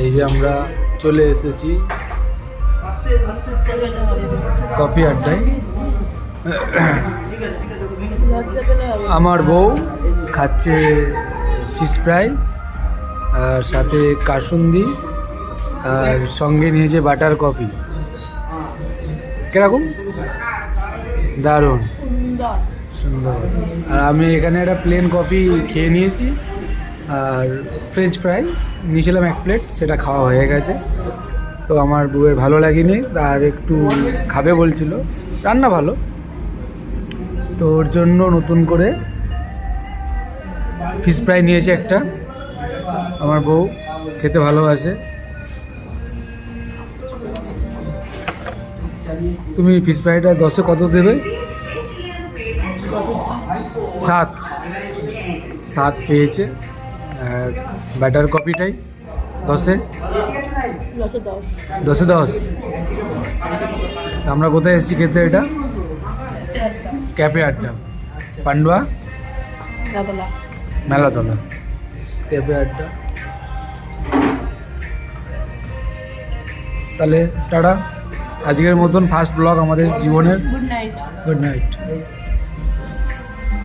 এই যে আমরা চলে এসেছি কফি আড্ডায়। আমার বউ খাচ্ছে ফিশ ফ্রাই আর সাথে কাসুন্দি আর সঙ্গে নিয়েছে বাটার কফি। কিরকম? দারুণ সুন্দর। আর আমি এখানে একটা প্লেন কফি খেয়ে নিয়েছি আর ফ্রেঞ্চ ফ্রাই নিয়েছিলাম 1 প্লেট, সেটা খাওয়া হয়ে গেছে। তো আমার বউয়ের ভালো লাগেনি, আর একটু খাবে বলছিল, রান্না ভালো, তো ওর জন্য নতুন করে ফিশ ফ্রাই নিয়েছে একটা। আমার বউ খেতে ভালোবাসে। তুমি ফিশ ফ্রাইটা 10-এ কত দেবে? 7 পেয়েছে। আর ব্যাটার কফিটাই 10-এ 10। আমরা কোথায় এসেছি খেতে? এটা ক্যাফে আড্ডা, পান্ডুয়া মেলাতলা ক্যাফে আড্ডা। তাহলে টাটা, আজকের মতন ফার্স্ট ব্লগ আমাদের জীবনের। Good night.